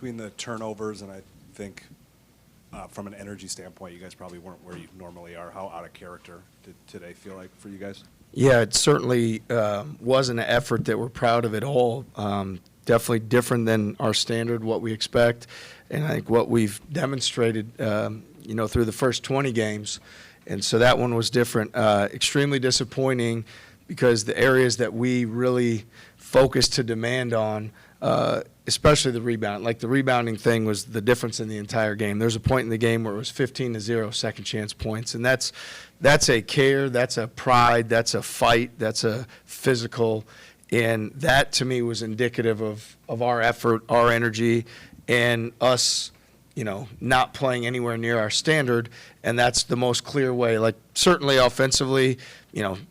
between the turnovers and I think from an energy standpoint, you guys probably weren't where you normally are. How out of character did today feel like for you guys? Yeah, it certainly was an effort that we're proud of at all. Definitely different than our standard, what we expect, and I think what we've demonstrated, through the first 20 games. And so that one was different. Extremely disappointing because the areas that we really focused to demand on, especially the rebound. Like the rebounding thing was the difference in the entire game. There's a point in the game where it was 15-0 second chance points, and that's a care, that's a pride, that's a fight, that's a physical, and that to me was indicative of our effort, our energy, and us, not playing anywhere near our standard, and that's the most clear way. Like certainly offensively,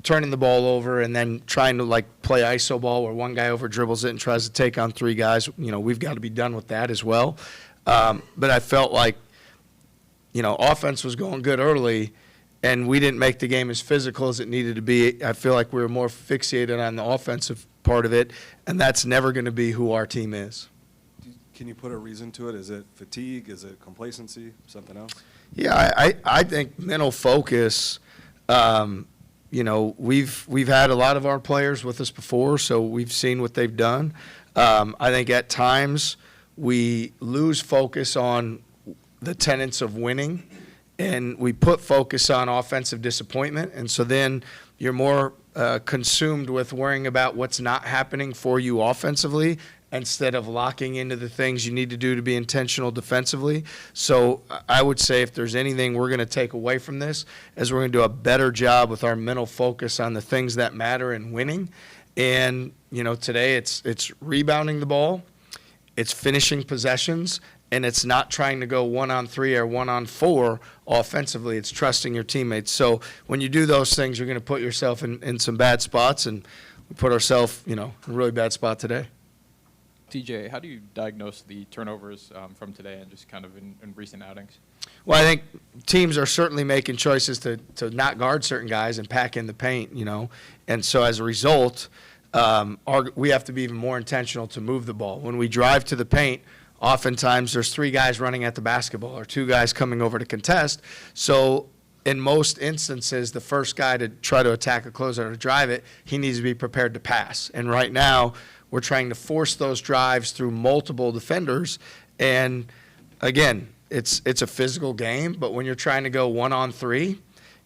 turning the ball over and then trying to play iso ball where one guy over dribbles it and tries to take on three guys. We've got to be done with that as well. But I felt like, offense was going good early, and we didn't make the game as physical as it needed to be. I feel like we were more fixated on the offensive part of it, and that's never going to be who our team is. Can you put a reason to it? Is it fatigue? Is it complacency? Something else? Yeah, I think mental focus. We've had a lot of our players with us before, so we've seen what they've done. I think at times we lose focus on the tenets of winning, and we put focus on offensive disappointment, and so then you're more consumed with worrying about what's not happening for you offensively instead of locking into the things you need to do to be intentional defensively. So I would say if there's anything we're going to take away from this is we're going to do a better job with our mental focus on the things that matter and winning. And, today it's rebounding the ball, it's finishing possessions, and it's not trying to go 1-on-3 or 1-on-4 offensively. It's trusting your teammates. So when you do those things, you're going to put yourself in some bad spots, and we put ourselves, in a really bad spot today. TJ, how do you diagnose the turnovers from today and just kind of in recent outings? Well, I think teams are certainly making choices to not guard certain guys and pack in the paint, And so as a result, we have to be even more intentional to move the ball. When we drive to the paint, oftentimes there's three guys running at the basketball or two guys coming over to contest. So in most instances, the first guy to try to attack a closeout or to drive it, he needs to be prepared to pass. And right now, we're trying to force those drives through multiple defenders. And, again, it's a physical game, but when you're trying to go 1-on-3,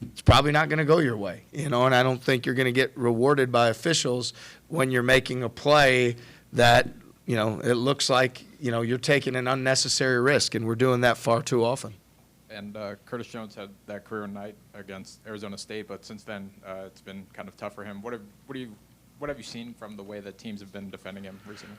it's probably not going to go your way, and I don't think you're going to get rewarded by officials when you're making a play that, it looks like, you're taking an unnecessary risk, and we're doing that far too often. And Curtis Jones had that career night against Arizona State, but since then it's been kind of tough for him. What have you seen from the way that teams have been defending him recently?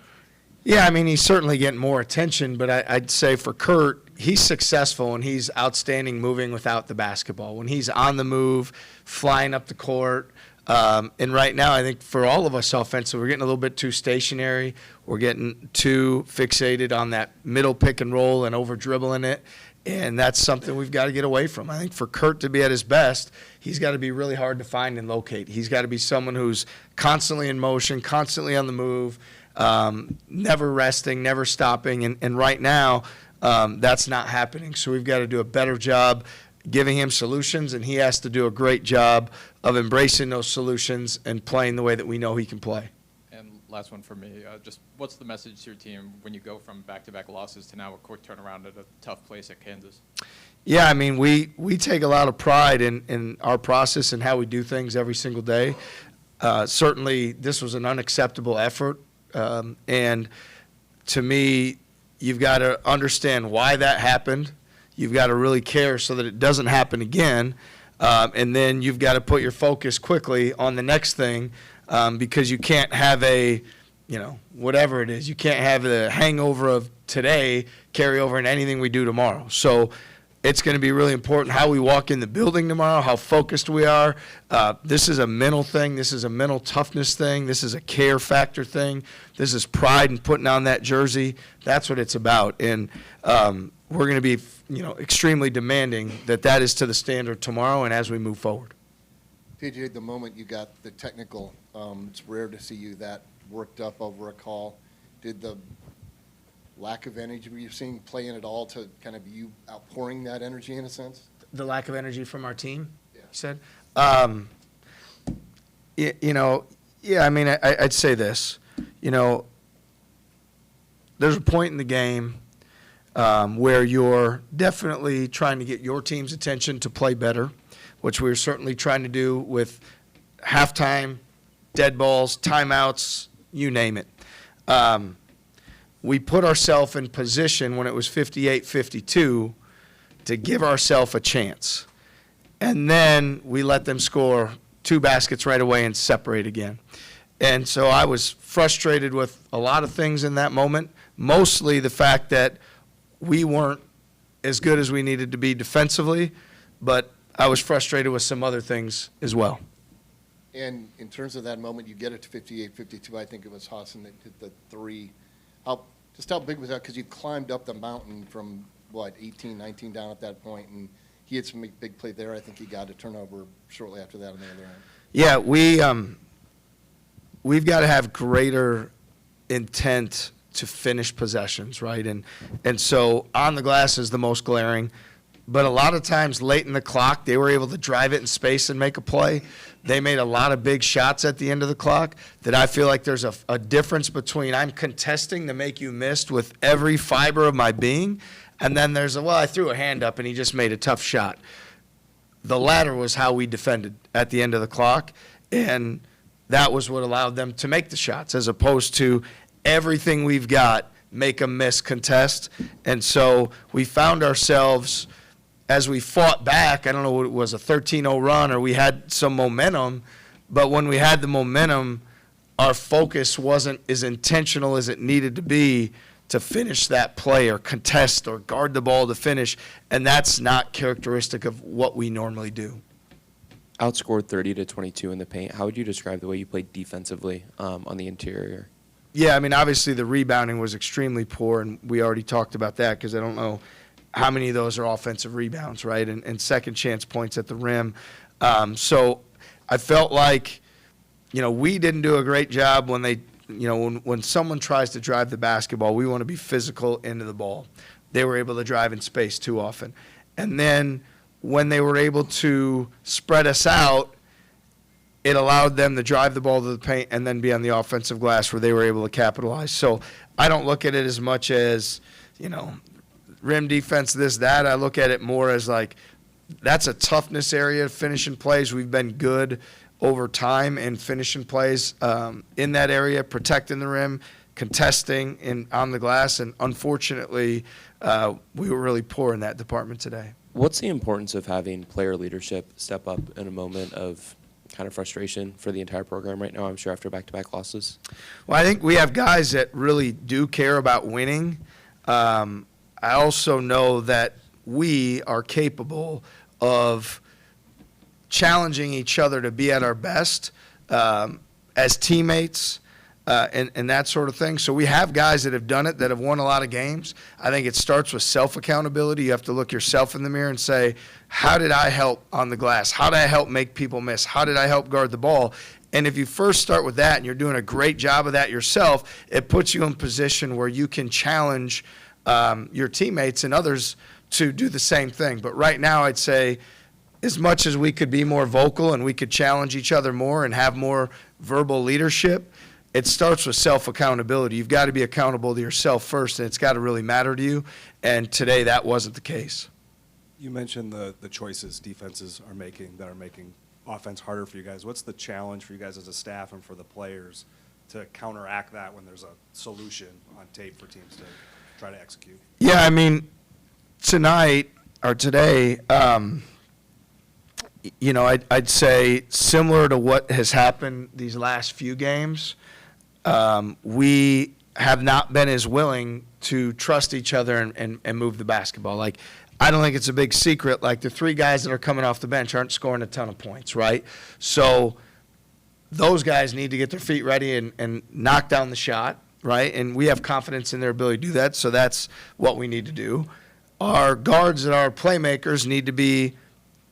Yeah, he's certainly getting more attention, but I'd say for Kurt, he's successful and he's outstanding moving without the basketball. When he's on the move, flying up the court, and right now I think for all of us offensively, we're getting a little bit too stationary. We're getting too fixated on that middle pick and roll and over-dribbling it, and that's something we've got to get away from. I think for Kurt to be at his best, he's got to be really hard to find and locate. He's got to be someone who's constantly in motion, constantly on the move, never resting, never stopping. And right now, that's not happening. So we've got to do a better job giving him solutions, and he has to do a great job of embracing those solutions and playing the way that we know he can play. And last one for me, just what's the message to your team when you go from back-to-back losses to now a quick turnaround at a tough place at Kansas? Yeah, we take a lot of pride in our process and how we do things every single day. Certainly, this was an unacceptable effort, and to me, you've got to understand why that happened. You've got to really care so that it doesn't happen again, and then you've got to put your focus quickly on the next thing, because you can't have whatever it is, you can't have the hangover of today carry over in anything we do tomorrow. So it's going to be really important how we walk in the building tomorrow, how focused we are. This is a mental thing. This is a mental toughness thing. This is a care factor thing. This is pride in putting on that jersey. That's what it's about. And we're going to be, extremely demanding that is to the standard tomorrow and as we move forward. TJ, the moment you got the technical, it's rare to see you that worked up over a call. Did the lack of energy were you seeing play in at all to kind of you outpouring that energy in a sense? The lack of energy from our team, Yeah. you said? Yeah, I mean, I'd say this. There's a point in the game where you're definitely trying to get your team's attention to play better, which we're certainly trying to do with halftime, dead balls, timeouts, you name it. We put ourselves in position when it was 58-52 to give ourselves a chance. And then we let them score 2 baskets right away and separate again. And so I was frustrated with a lot of things in that moment, mostly the fact that we weren't as good as we needed to be defensively, but I was frustrated with some other things as well. And in terms of that moment, you get it to 58-52, I think it was Hassan that hit the 3. How big was that? Because you climbed up the mountain from, 18, 19 down at that point, and he had some big play there. I think he got a turnover shortly after that on the other end. Yeah, we've got to have greater intent to finish possessions, right? And so on the glass is the most glaring. But a lot of times late in the clock, they were able to drive it in space and make a play. They made a lot of big shots at the end of the clock that I feel like there's a difference between I'm contesting to make you miss with every fiber of my being, and then there's I threw a hand up and he just made a tough shot. The latter was how we defended at the end of the clock, and that was what allowed them to make the shots, as opposed to everything we've got, make a miss, contest. And so we found ourselves, as we fought back, I don't know what it was, a 13-0 run, or we had some momentum, but when we had the momentum, our focus wasn't as intentional as it needed to be to finish that play or contest or guard the ball to finish, and that's not characteristic of what we normally do. Outscored 30-22 in the paint. How would you describe the way you played defensively on the interior? Yeah, I mean, obviously the rebounding was extremely poor, and we already talked about that because I don't know how many of those are offensive rebounds, right, and second chance points at the rim. So I felt like, we didn't do a great job when they, when someone tries to drive the basketball, we want to be physical into the ball. They were able to drive in space too often. And then when they were able to spread us out, it allowed them to drive the ball to the paint and then be on the offensive glass where they were able to capitalize. So I don't look at it as much as, rim defense, this, that. I look at it more as like that's a toughness area, finishing plays. We've been good over time in finishing plays in that area, protecting the rim, contesting on the glass, and unfortunately, we were really poor in that department today. What's the importance of having player leadership step up in a moment of kind of frustration for the entire program right now, I'm sure, after back-to-back losses? Well, I think we have guys that really do care about winning. I also know that we are capable of challenging each other to be at our best as teammates and that sort of thing. So we have guys that have done it, that have won a lot of games. I think it starts with self-accountability. You have to look yourself in the mirror and say, how did I help on the glass? How did I help make people miss? How did I help guard the ball? And if you first start with that and you're doing a great job of that yourself, it puts you in position where you can challenge your teammates and others to do the same thing. But right now I'd say as much as we could be more vocal and we could challenge each other more and have more verbal leadership, it starts with self-accountability. You've got to be accountable to yourself first, and it's got to really matter to you. And today that wasn't the case. You mentioned the choices defenses are making that are making offense harder for you guys. What's the challenge for you guys as a staff and for the players to counteract that when there's a solution on tape for teams to try to execute? Yeah, I mean, today, I'd say similar to what has happened these last few games, we have not been as willing to trust each other and move the basketball. Like, I don't think it's a big secret. Like, the 3 guys that are coming off the bench aren't scoring a ton of points, right? So those guys need to get their feet ready and knock down the shot, right? And we have confidence in their ability to do that, so that's what we need to do. Our guards and our playmakers need to be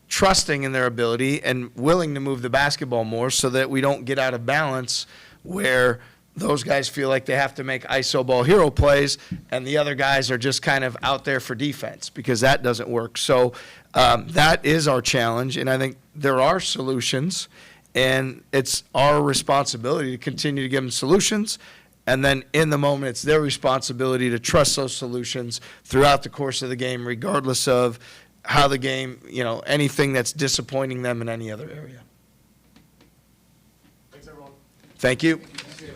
trusting in their ability and willing to move the basketball more so that we don't get out of balance where those guys feel like they have to make iso ball hero plays, and the other guys are just kind of out there for defense, because that doesn't work. So that is our challenge, and I think there are solutions, and it's our responsibility to continue to give them solutions, and then in the moment, it's their responsibility to trust those solutions throughout the course of the game, regardless of how the game, anything that's disappointing them in any other area. Thanks, everyone. Thank you. See you.